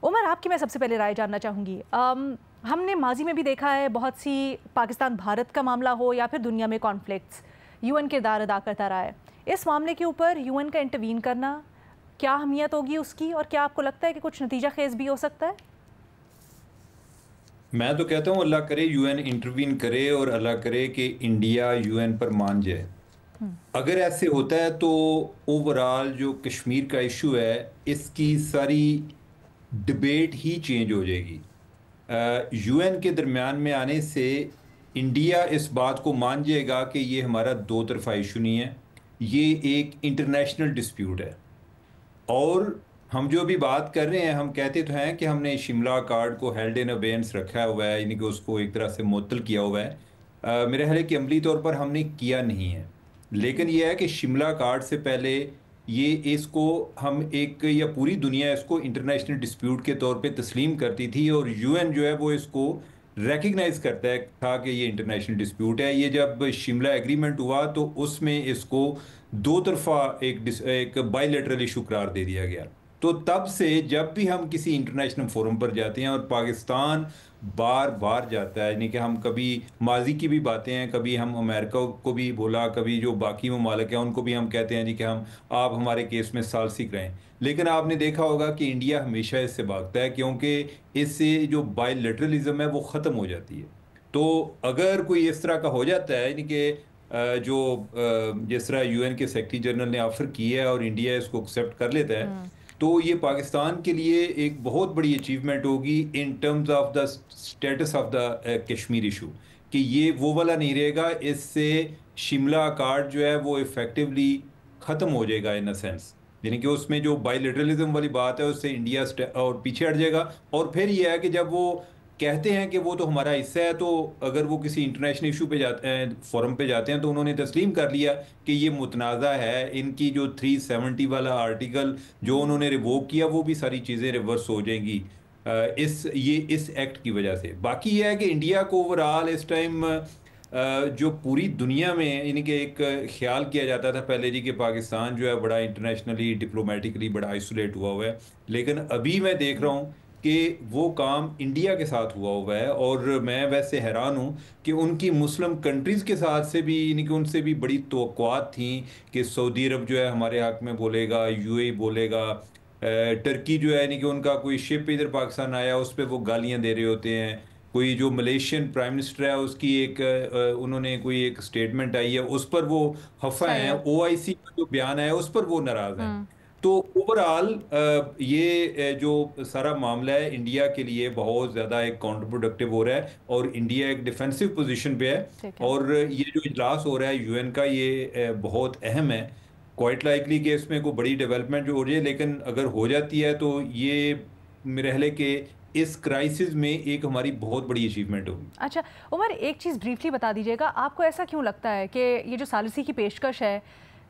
उमर, आपकी मैं सबसे पहले राय जानना चाहूँगी। हमने माजी में भी देखा है बहुत सी, पाकिस्तान भारत का मामला हो या फिर दुनिया में कॉन्फ्लिक्ट्स, यूएन किरदार अदा करता रहा है। इस मामले के ऊपर यूएन का इंटरवीन करना क्या अहमियत होगी उसकी, और क्या आपको लगता है कि कुछ नतीजा खेज भी हो सकता है? मैं तो कहता हूँ अल्लाह करे यूएन इंटरवीन करे और अल्लाह करे कि इंडिया यूएन पर मान जाए। अगर ऐसे होता है तो ओवरऑल जो कश्मीर का इशू है इसकी सारी डिबेट ही चेंज हो जाएगी। यूएन के दरमियान में आने से इंडिया इस बात को मान जाएगा कि ये हमारा दो तरफा इशू नहीं है, ये एक इंटरनेशनल डिस्प्यूट है। और हम जो अभी बात कर रहे हैं, हम कहते तो हैं कि हमने शिमला अकॉर्ड को हेल्ड इन अबेयंस रखा हुआ है, यानी कि उसको एक तरह से मुअत्तल किया हुआ है। मेरे ख्याल है कि अमली तौर पर हमने किया नहीं है। लेकिन यह है कि शिमला अकॉर्ड से पहले ये इसको हम एक, या पूरी दुनिया इसको इंटरनेशनल डिस्प्यूट के तौर पे तस्लीम करती थी, और यूएन जो है वो इसको रेकग्नाइज करता है था कि ये इंटरनेशनल डिस्प्यूट है। ये जब शिमला एग्रीमेंट हुआ तो उसमें इसको दो तरफा एक बायलैटरल इशू करार दे दिया गया। तो तब से जब भी हम किसी इंटरनेशनल फोरम पर जाते हैं, और पाकिस्तान बार बार जाता है, यानी कि हम कभी माजी की भी बातें हैं, कभी हम अमेरिका को भी बोला, कभी जो बाकी ममालिक हैं उनको भी हम कहते हैं जी कि हम, आप हमारे केस में सालसी कराएं। लेकिन आपने देखा होगा कि इंडिया हमेशा इससे भागता है, क्योंकि इससे जो बायलैटरलिज्म है वो ख़त्म हो जाती है। तो अगर कोई इस तरह का हो जाता है, यानी कि जो जिस तरह यूएन के सेक्रेटरी जनरल ने ऑफर की है और इंडिया इसको एक्सेप्ट कर लेता है, तो ये पाकिस्तान के लिए एक बहुत बड़ी अचीवमेंट होगी in terms of the status of the Kashmir issue, कि ये वो वाला नहीं रहेगा। इससे शिमला अकॉर्ड जो है वो इफेक्टिवली ख़त्म हो जाएगा इन अ सेंस, यानी कि उसमें जो बायलैटरलिज्म वाली बात है उससे इंडिया और पीछे हट जाएगा। और फिर ये है कि जब वो कहते हैं कि वो तो हमारा हिस्सा है, तो अगर वो किसी इंटरनेशनल इशू पे जाते हैं, फोरम पे जाते हैं, तो उन्होंने तस्लीम कर लिया कि ये मुतनाज़ा है। इनकी जो 370 वाला आर्टिकल जो उन्होंने रिवोक किया, वो भी सारी चीज़ें रिवर्स हो जाएंगी इस एक्ट की वजह से। बाकी ये है कि इंडिया को ओवरऑल इस टाइम जो पूरी दुनिया में, यानी कि एक ख्याल किया जाता था पहले जी कि पाकिस्तान जो है बड़ा इंटरनेशनली डिप्लोमेटिकली बड़ा आइसोलेट हुआ है, लेकिन अभी मैं देख रहा हूँ कि वो काम इंडिया के साथ हुआ है। और मैं वैसे हैरान हूँ कि उनकी मुस्लिम कंट्रीज़ के साथ से भी, यानी कि उनसे भी बड़ी तवक्कुआत थी कि सऊदी अरब जो है हमारे हक में बोलेगा, यूएई बोलेगा, टर्की जो है, यानी कि उनका कोई शिप इधर पाकिस्तान आया उस पर वो गालियाँ दे रहे होते हैं। कोई जो मलेशियन प्राइम मिनिस्टर है उसकी एक उन्होंने कोई एक स्टेटमेंट आई है उस पर वो खफा सही हैं, है। ओआईसी का जो बयान है उस पर वो नाराज हैं। हम्म। तो ओवरऑल ये जो सारा मामला है इंडिया के लिए बहुत ज़्यादा एक काउंटर प्रोडक्टिव हो रहा है, और इंडिया एक डिफेंसिव पोजीशन पे है। ठीक है। और ये जो इजलास हो रहा है यूएन का, ये बहुत अहम है। क्वाइट लाइकली कि इसमें कोई बड़ी डेवलपमेंट जो हो रही है, लेकिन अगर हो जाती है तो ये मेरे ख्याल है कि इस क्राइसिस में एक हमारी बहुत बड़ी अचीवमेंट होगी। अच्छा उमर, एक चीज़ ब्रीफली बता दीजिएगा, आपको ऐसा क्यों लगता है कि ये जो सालिसी की पेशकश है,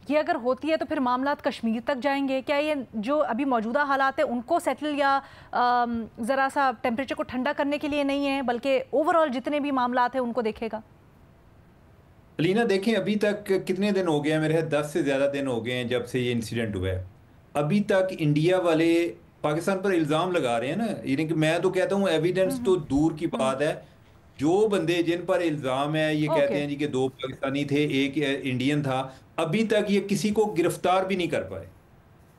ये अगर होती है तो फिर मामलात कश्मीर तक जाएंगे? क्या ये जो अभी मौजूदा हालात है उनको सेटल या ज़रा सा टेम्परेचर को ठंडा करने के लिए नहीं है, बल्कि ओवरऑल जितने भी मामलात हैं उनको देखेगा? अलीना देखें, अभी तक कितने दिन हो गए हैं, मेरे 10 से ज़्यादा दिन हो गए हैं जब से ये इंसिडेंट हुआ है। अभी तक इंडिया वाले पाकिस्तान पर इल्ज़ाम लगा रहे हैं ना, यानी कि मैं तो कहता हूँ एविडेंस हम्म। तो दूर की हम्म। बात है। जो बंदे जिन पर इल्ज़ाम है, ये कहते ओके। हैं जी कि दो पाकिस्तानी थे, एक इंडियन था, अभी तक ये किसी को गिरफ्तार भी नहीं कर पाए।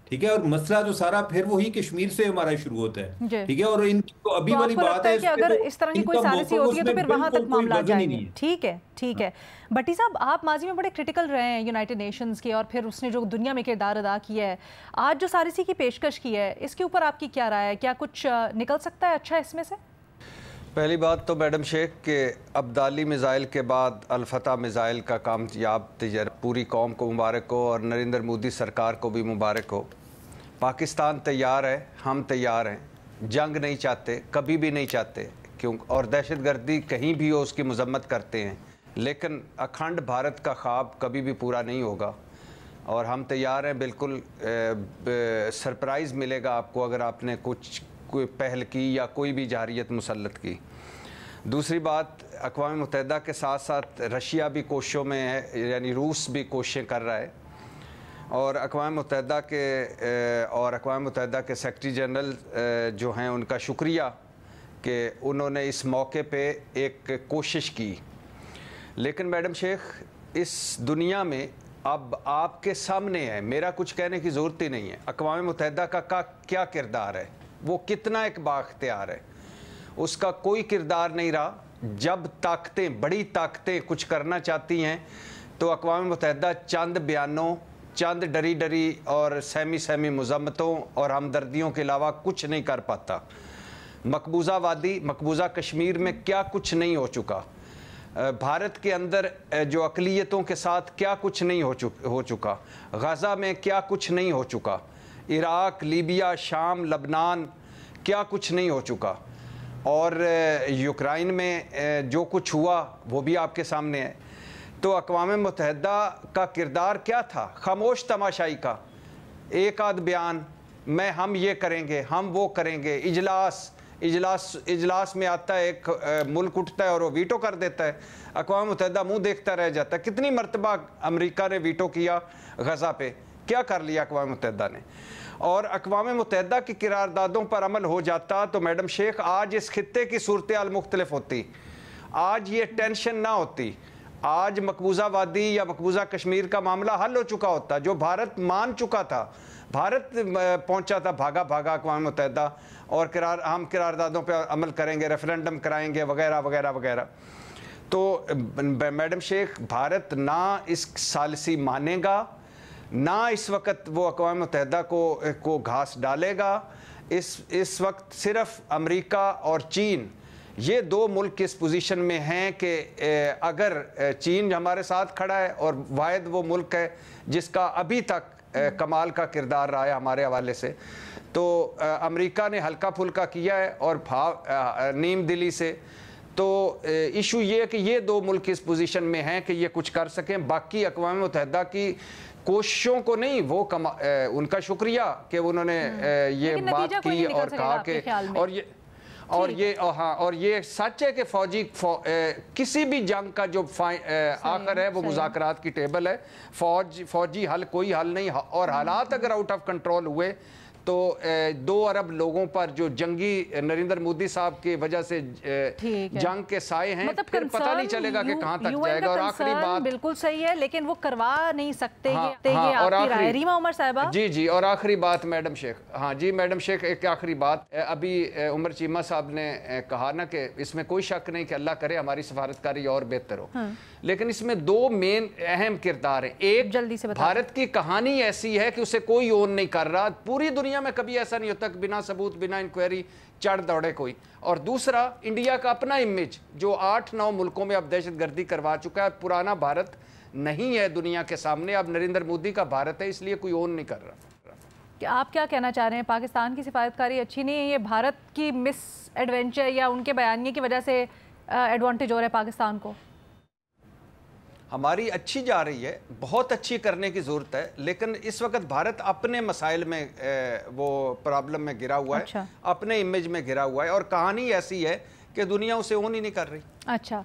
ठीक है, और मसला जो सारा फिर वही कश्मीर से हमारा शुरू होता है। जी। ठीक है, और इनकी तो तो अभी वाली आपको बात लगता है, है इस कि पे अगर तो इस तरह की कोई इनका सालिसी मौक़िफ़ होती है तो उसमें फिर वहां तक बिल्कुल कोई मामला वजन ही जाएंगे? नहीं है। ठीक है, ठीक है। भट्टी साहब, आप माजी में बड़े क्रिटिकल रहे हैं यूनाइटेड नेशंस के, और फिर उसने जो दुनिया में किरदार अदा किया है, आज जो सालिसी की पेशकश की है, इसके ऊपर आपकी क्या राय है? क्या कुछ निकल सकता है अच्छा इसमें से? पहली बात तो मैडम शेख के अब्दाली मिज़ाइल के बाद अलफता मिज़ाइल का कामयाब तजर्बा, पूरी कौम को मुबारक हो और नरेंद्र मोदी सरकार को भी मुबारक हो। पाकिस्तान तैयार है, हम तैयार हैं, जंग नहीं चाहते, कभी भी नहीं चाहते क्यों, और दहशतगर्दी कहीं भी हो उसकी मजम्मत करते हैं, लेकिन अखंड भारत का ख्वाब कभी भी पूरा नहीं होगा। और हम तैयार हैं, बिल्कुल सरप्राइज़ मिलेगा आपको अगर आपने कोई पहल की या कोई भी जारियत मुसल्लत की। दूसरी बात, अक़वाम मुत्तहिदा के साथ साथ रशिया भी कोशिशों में है, यानी रूस भी कोशिशें कर रहा है, और अक़वाम मुत्तहिदा के सेक्रेटरी जनरल जो हैं उनका शुक्रिया कि उन्होंने इस मौके पे एक कोशिश की। लेकिन मैडम शेख, इस दुनिया में अब आपके सामने है, मेरा कुछ कहने की ज़रूरत ही नहीं है, अक़वाम मुत्तहिदा का क्या किरदार है, वो कितना एक बाख्तियार है। उसका कोई किरदार नहीं रहा। जब ताकतें, बड़ी ताकतें कुछ करना चाहती हैं तो अक़वाम मुत्तहिदा चंद बयानों, चंद डरी डरी और सहमी मज़म्मतों और हमदर्दियों के अलावा कुछ नहीं कर पाता। मकबूजा वादी, मकबूजा कश्मीर में क्या कुछ नहीं हो चुका, भारत के अंदर जो अक़लियतों के साथ क्या कुछ नहीं हो चुका, गज़ा में क्या कुछ नहीं हो चुका, इराक़, लीबिया, शाम, लबनान क्या कुछ नहीं हो चुका, और यूक्रेन में जो कुछ हुआ वो भी आपके सामने है। तो अक़वाम मुत्तहिदा का किरदार क्या था? खामोश तमाशाई का, एक आध बयान, हम ये करेंगे, हम वो करेंगे, इजलास में आता है, एक मुल्क उठता है और वो वीटो कर देता है। अक़वाम मुत्तहिदा मुंह देखता रह जाता है। कितनी मरतबा अमेरिका ने वीटो किया गज़ा पे, क्या कर लिया अक़वाम मुत्तहिदा ने? और अक़वाम मुत्तहिदा की करारदादों पर अमल हो जाता तो मैडम शेख आज इस खित्ते की सूरत हाल मुख्तलिफ होती, आज ये टेंशन ना होती, आज मकबूजा वादी या मकबूजा कश्मीर का मामला हल हो चुका होता। जो भारत मान चुका था, भारत पहुंचा था भागा भागा अक़वाम मुत्तहिदा, और हम करारदादों पे अमल करेंगे, रेफरेंडम कराएंगे वगैरह वगैरह वगैरह। तो मैडम शेख, भारत ना इस सालिसी मानेगा, ना इस वक्त वो अक़वाम मुत्तहिदा को घास डालेगा। इस वक्त सिर्फ अमेरिका और चीन, ये दो मुल्क इस पोजीशन में हैं कि अगर चीन हमारे साथ खड़ा है और वाहिद वो मुल्क है जिसका अभी तक कमाल का किरदार रहा है हमारे हवाले से, तो अमेरिका ने हल्का फुल्का किया है और नीम दिली से। तो इशू ये है कि ये दो मुल्क इस पोजीशन में हैं कि ये कुछ कर सकें। बाकी अक़वाम मुत्तहिदा की कोशिशों को नहीं, वो उनका शुक्रिया कि उन्होंने ये बात की और कहा कि और ये सच है कि किसी भी जंग का जो आखिर है वो मुज़ाकरात की टेबल है। फौजी हल कोई हल नहीं, और हालात अगर आउट ऑफ कंट्रोल हुए तो 2 अरब लोगों पर जो जंगी नरेंद्र मोदी साहब की वजह से जंग के साए हैं, मतलब फिर पता नहीं चलेगा कि कहाँ तक जाएगा। और आखिरी बात बिल्कुल सही है, लेकिन वो करवा नहीं सकते। और रीमा उमर साहिबा जी, और आखिरी बात मैडम शेख, हाँ जी मैडम शेख, एक आखिरी बात, अभी उमर चीमा साहब ने कहा ना कि इसमें कोई शक नहीं कि अल्लाह करे हमारी सफारतकारी और बेहतर हो, लेकिन इसमें 2 मेन अहम किरदार है। एक, जल्दी से भारत की कहानी ऐसी है कि उसे कोई ओन नहीं कर रहा, पूरी दुनिया में कभी ऐसा नहीं होता कि बिना सबूत, बिना इंक्वायरी चढ़ दौड़े कोई। और दूसरा, इंडिया का अपना इमेज जो 8-9 मुल्कों में अब दहशतगर्दी करवा चुका है। पुराना भारत नहीं है दुनिया के सामने, अब नरेंद्र मोदी का भारत है, इसलिए कोई ओन नहीं कर रहा। आप क्या कहना चाह रहे हैं? पाकिस्तान की सिफारतकारी अच्छी नहीं है, ये भारत की मिस एडवेंचर या उनके बयानिए की वजह से एडवांटेज हो रहा है पाकिस्तान को? हमारी अच्छी जा रही है, बहुत अच्छी करने की ज़रूरत है, लेकिन इस वक्त भारत अपने मसाइल में वो प्रॉब्लम में गिरा हुआ है, अपने इमेज में गिरा हुआ है, और कहानी ऐसी है कि दुनिया उसे ओन ही नहीं कर रही। अच्छा।